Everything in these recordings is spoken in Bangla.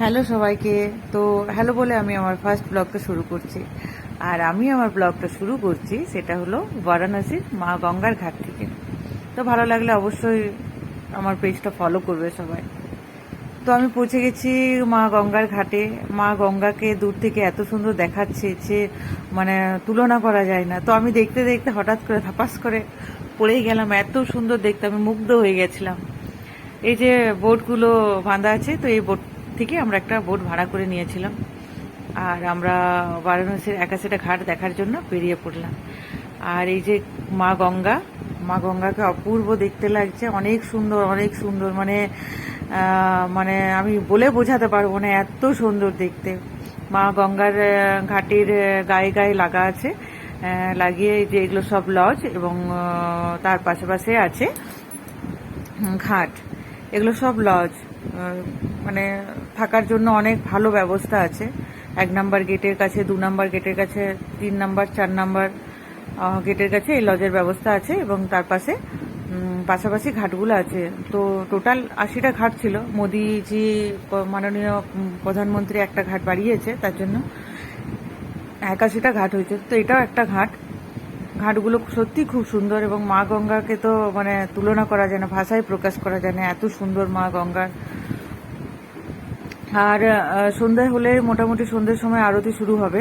হ্যালো সবাইকে। তো হ্যালো বলে আমি আমার ফার্স্ট ব্লগটা শুরু করছি। আর আমি আমার ব্লগটা শুরু করছি সেটা হলো বারাণসীর মা গঙ্গার ঘাট থেকে। তো ভালো লাগলে অবশ্যই আমার পেজটা ফলো করবে সবাই। তো আমি পৌঁছে গেছি মা গঙ্গার ঘাটে। মা গঙ্গাকে দূর থেকে এত সুন্দর দেখাচ্ছে যে মানে তুলনা করা যায় না। তো আমি দেখতে দেখতে হঠাৎ করে ধাপাস করে পড়েই গেলাম, এত সুন্দর দেখতে, আমি মুগ্ধ হয়ে গেছিলাম। এই যে বোটগুলো বাঁধা আছে, তো এই বোট থেকে আমরা একটা বোট ভাড়া করে নিয়েছিলাম। আর আমরা বারাণসীর একাশিটা ঘাট দেখার জন্য বেরিয়ে পড়লাম। আর এই যে মা গঙ্গা, মা গঙ্গাকে অপূর্ব দেখতে লাগছে, অনেক সুন্দর অনেক সুন্দর, মানে আমি বলে বোঝাতে পারবো না, এত সুন্দর দেখতে। মা গঙ্গার ঘাটের গায়ে গায়ে লাগা আছে, লাগিয়ে যে এগুলো সব লজ, এবং তার পাশে আছে ঘাট। এগুলো সব লজ, মানে থাকার জন্য অনেক ভালো ব্যবস্থা আছে। 1 নাম্বার গেটের কাছে, 2 নাম্বার গেটের কাছে, 3 নাম্বার 4 নাম্বার গেটের কাছে এই লজের ব্যবস্থা আছে, এবং তার পাশাপাশি ঘাটগুলো আছে। তো টোটাল 80টা ঘাট ছিল। মোদিজি মাননীয় প্রধানমন্ত্রী একটা ঘাট বাড়িয়েছে, তার জন্য 81টা ঘাট হয়েছে। তো এটাও একটা ঘাট। ঘাটগুলো সত্যি খুব সুন্দর, এবং মা গঙ্গাকে তো মানে তুলনা করা যায় না, ভাষায় প্রকাশ করা যায় না, এত সুন্দর মা গঙ্গার। আর সন্ধ্যা হলে মোটামুটি সন্ধ্যের সময় আরতি শুরু হবে।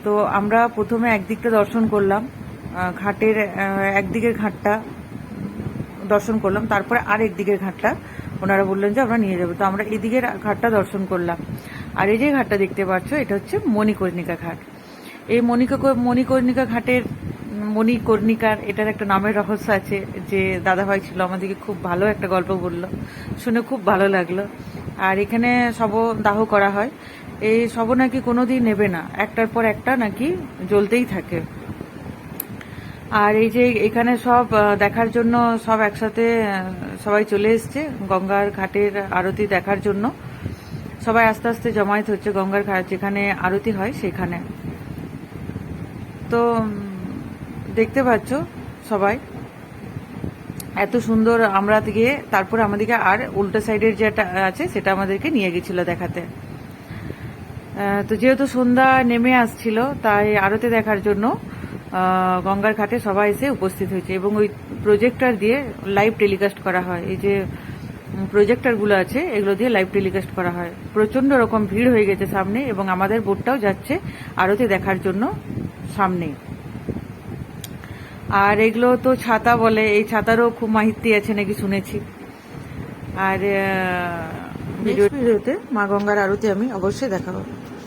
তো আমরা প্রথমে একদিকটা দর্শন করলাম, ঘাটের একদিকের ঘাটটা দর্শন করলাম, তারপরে আর একদিকের ঘাটটা ওনারা বললেন যে আমরা নিয়ে যাবো। তো আমরা এদিকের ঘাটটা দর্শন করলাম। আর এই যে ঘাটটা দেখতে পাচ্ছ, এটা হচ্ছে মণিকর্ণিকা ঘাট। এই মণিকর্ণিকা ঘাটের মণিকর্ণিকার এটার একটা নামের রহস্য আছে। যে দাদাভাই ছিল আমাদেরকে খুব ভালো একটা গল্প বললো, শুনে খুব ভালো লাগলো। আর এখানে দাহ করা হয়। এই নাকি কোনোদিন নেবে না, একটার পর একটা নাকি জ্বলতেই থাকে। আর এই যে এখানে সব দেখার জন্য সব একসাথে সবাই চলে এসছে গঙ্গার ঘাটের আরতি দেখার জন্য। সবাই আস্তে আস্তে জমায়েত হচ্ছে গঙ্গার ঘাট যেখানে আরতি হয় সেখানে। তো দেখতে পাচ্ছ সবাই এত সুন্দর। আমরা গিয়ে তারপরে আমাদেরকে আর উল্টো সাইডের যেটা আছে সেটা আমাদেরকে নিয়ে গেছিল দেখাতে। তো যেহেতু সন্ধ্যা নেমে আসছিল, তাই আরতি দেখার জন্য গঙ্গার ঘাটে সবাই এসে উপস্থিত হয়েছে, এবং ওই প্রজেক্টর দিয়ে লাইভ টেলিকাস্ট করা হয়। এই যে প্রজেক্টরগুলো আছে এগুলো দিয়ে লাইভ টেলিকাস্ট করা হয়। প্রচন্ড রকম ভিড় হয়ে গেছে সামনে, এবং আমাদের বোটটাও যাচ্ছে আরতি দেখার জন্য সামনে। আর এগুলো তো ছাতা বলে, এই ছাতারও খুব মাহিতি আছে নাকি শুনেছি। আর ভিডিওতে মা গঙ্গার আরতি আমি অবশ্যই দেখাবো।